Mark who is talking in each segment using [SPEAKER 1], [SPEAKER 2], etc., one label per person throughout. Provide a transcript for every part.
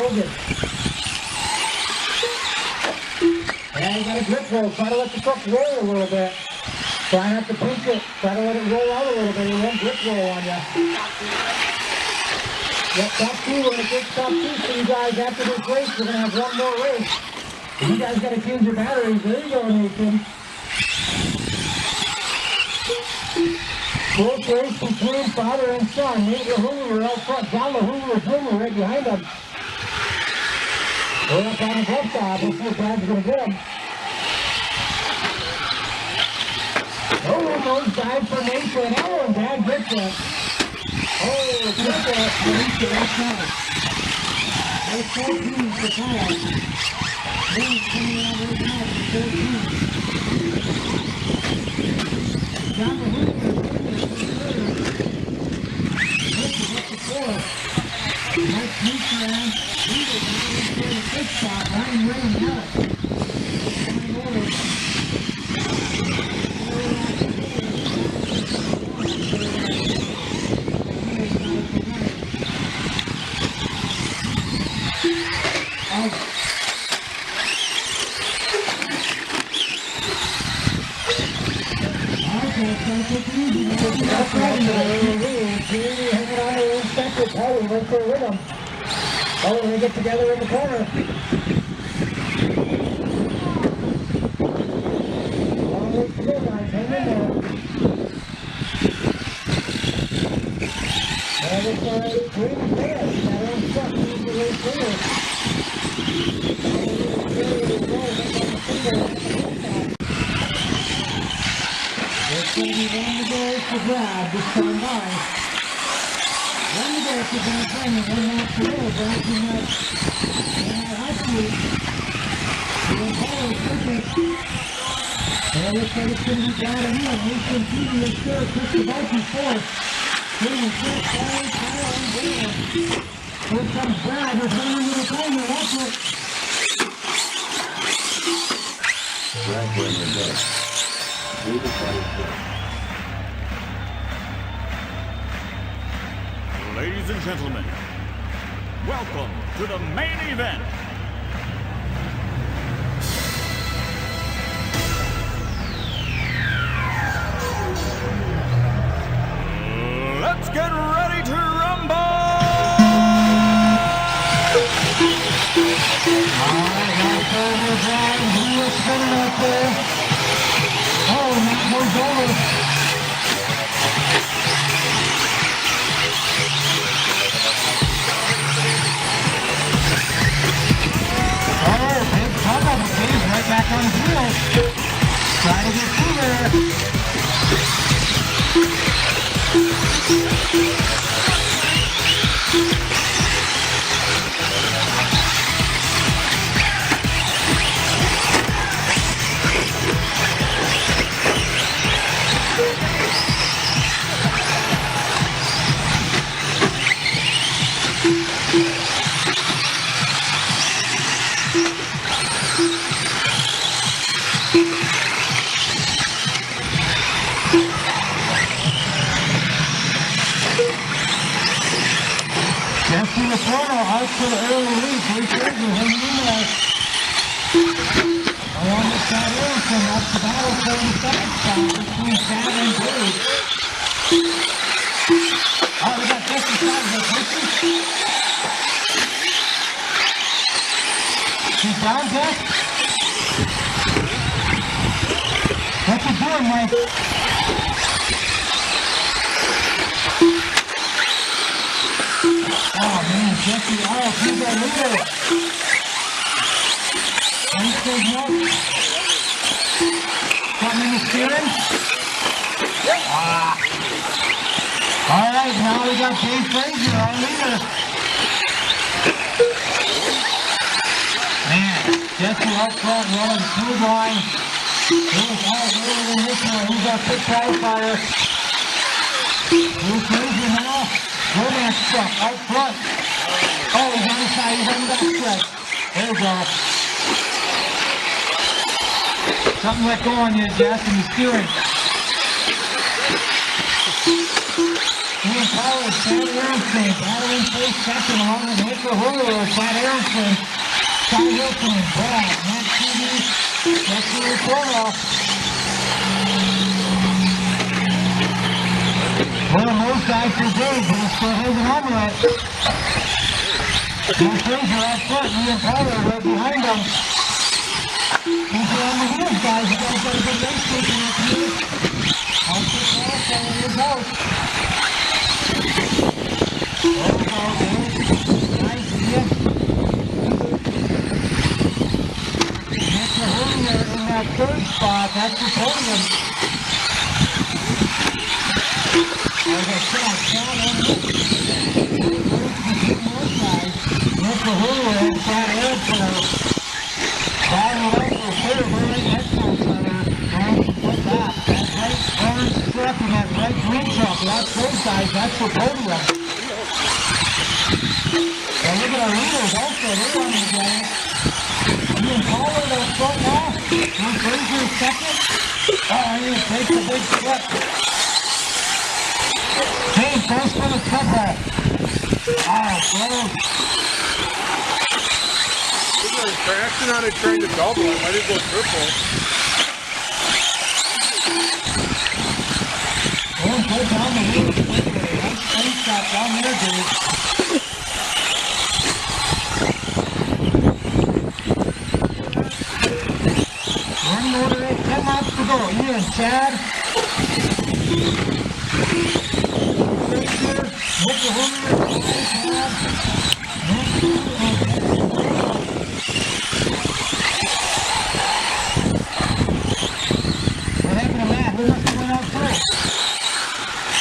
[SPEAKER 1] Hogan. And you got a grip roll. Try to let the truck roll a little bit. Try not to pinch it. Try to let it roll out a little bit. It won't grip roll on you. Yep, top two. When it gets top two for you guys after this race, we're going to have one more race. You guys got to change your batteries. There you go, Nathan. Close race between father and son. Nate LaHulu are out front. John LaHulu Jr. right behind them. We're up on the bus stop. We'll see if Dad's going to get him. Oh, those dive for Nathan. Oh, and Dad gets it. Oh, good that. Alicia, that's nice. There's 14 for Kyle. He's coming out right now for 14. John LaHulu. Nice sneak around. He was running for the fifth spot. Ryan running out. That's right. Hanging on to the inspector. Paulie went there with him. Oh, they get together in the corner. Long way to go, guys. Hang in there. And it's green and red. That own truck needs to race winner. There's going to be one to go for grab this time by. One to go for Van Training, one lap to go, but too much. And I have to. The Apollo is perfect. And it looks like it's going to be down and in. Nathan Peavy is third, Chris Kowalski fourth. King is fifth, Kyle and Dana. Here comes Brad, there's one into the corner, watch it.
[SPEAKER 2] Brad bringing it up.
[SPEAKER 3] Ladies and gentlemen, welcome to the main event. Let's get ready to rumble!
[SPEAKER 1] Oh, that goes over. Right back on his wheels. Trying to get through there. Just in the corner, out to the early lead. Three thirds are hanging in there. Along the side Wilson, that's the battle for the second spot between Sam and Dave. Oh, we got Jesse Sadler pushing. She's down, Jess? What's he doing, Mike? Oh man, Jesse, he's our leader. Anything else? Something in the steering? Alright, now we got Dave Frazier, our leader. Man, Jesse up front running through line. He was all earlier than this one. He's our pit qualifier. Dave Frazier now. Romance truck out front. Oh, he's on the side, he's on the back stretch. There we go. Something let go on you, Jess, and the steering. He and Kyle forward, Chad Aronson, battling for second along with Nick Rahula, Chad Aronson, Ty Hilton, Brad, Matt Keaty, Jesse Ruffalo. Well, those guys are big, but he's still holding on to it. Matt Fraser up front, Ian Pollard right behind him. These are on the wheels, guys. You guys got a good race taking up here. I'll take off on your boat. Nice hit. Nick Rahula in that third spot. That's the podium. As I said, Chad on the north side. Nick Rahula and Chad Aronson. Battle up for third, very excellent center. And put that right orange strip and that right green truck. That's those guys. That's the podium. And look at our leaders also. They're running together. Ian Pollard up front now. Ian Fraser second. Ian takes a big step. Hey, first for the couple. Close.
[SPEAKER 4] Traction on it trying to double it. Might as well triple.
[SPEAKER 1] Going good down the wheel. Nice shot down there, dude. One more to 10 laps to go. Ian, Chad. Fraser, Nick Rahula, Chad. What happened to Matt? Who must have went out first?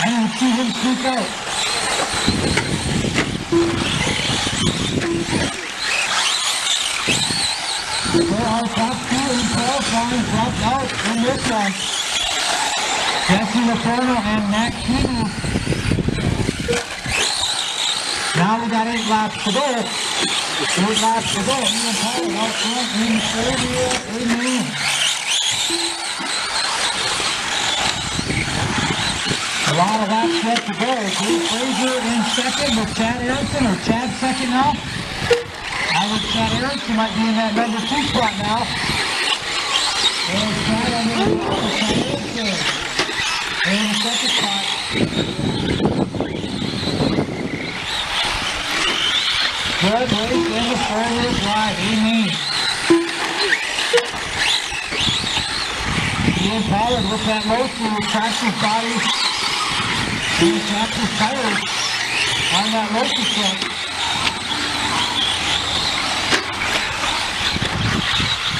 [SPEAKER 1] I didn't see him sneak out. Well, our top two in qualifying dropped out in this one. Jesse Ruffalo and Matt Keaton. Now we got 8 laps to go. 8 laps to go. Ian Pollard out front in third. Amen. A lot of laps left to go. Dave Fraser in second with Chad Aronson, or Chad second now. I think Chad Aronson might be in that number 2 spot now. And Chad on the Aronson in the second spot. Good race in the forward drive. Amen. Ian Pollard with that low through tractor's body and tractor's tires on that local truck.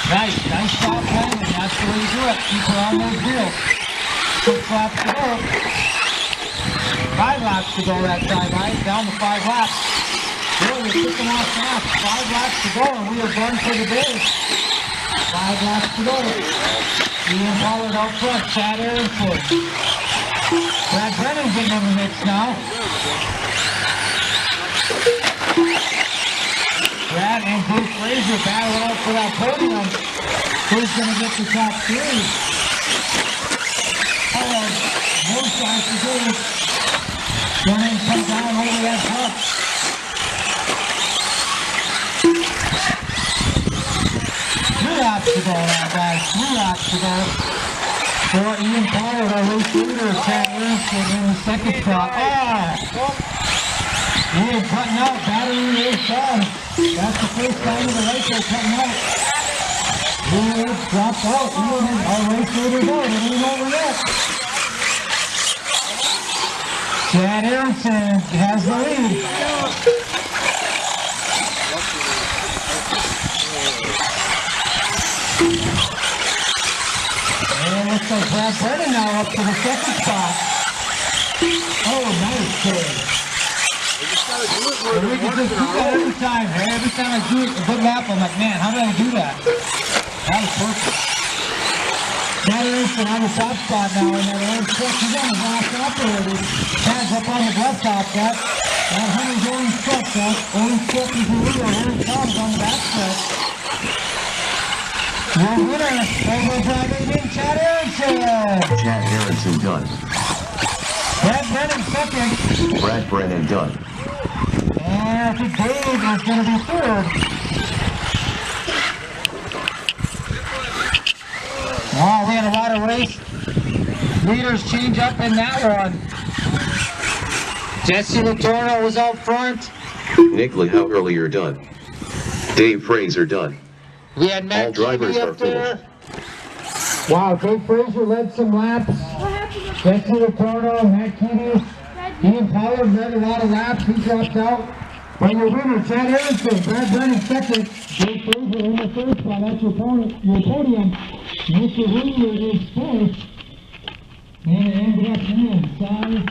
[SPEAKER 1] Nice stop landing. That's the way you do it. Keep her on those wheels. 6 laps to go. 5 laps to go that time, right? Down to 5 laps. Really, we're kicking off fast. 5 laps to go, and we are done for the day. 5 laps to go. Ian Pollard out front, Chad Aronson. Brad Brennan's getting in the mix now. Brad and Dave Fraser battling out for that podium. Who's going to get the top 3? Both sides to do. Brennan comes down over that truck. 3 laps to go now, guys. 3 laps to go. For Ian Pollard, our race leader, Chad Aronson in the second spot. Ian cutting out, battery race on. That's the first time in the race they're cutting out. Ian dropped out. Ian, our race leader's out. It ain't over yet. Chad Aronson has the lead. And it looks like Brad Brennan now up to the second spot. Oh, nice kid. We can just do that every time. Every time I do a good lap, I'm like, man, how did I do that? That was perfect. Chad Aronson on the top spot now in that orange truck. He's on his last lap already. Chad's up on the glove top. That Hunter's orange truck. That orange truck is the leader. Orange Tom's on the back stretch. Your winner, over driving in Chad Aronson.
[SPEAKER 2] Chad Aronson done.
[SPEAKER 1] Brad Brennan second.
[SPEAKER 2] Brad Brennan done.
[SPEAKER 1] And I think Dave is going to be third. Oh, we had a lot of race leaders change up in that one. Jesse Letourneau was out front.
[SPEAKER 2] Nick How earlier done. Dave Fraser done.
[SPEAKER 1] We had Matt
[SPEAKER 2] All drivers
[SPEAKER 1] Keeley
[SPEAKER 2] are
[SPEAKER 1] up there. Wow, Dave Fraser led some laps. Jesse Letourneau, Matt Keeley, Ian Pollard led a lot of laps. He dropped out. But your winner, Chad Harrison, Brad Brennan second, Dave Fraser in the first spot. That's your podium. Mr. Wheeler is fourth. And it ended up in size,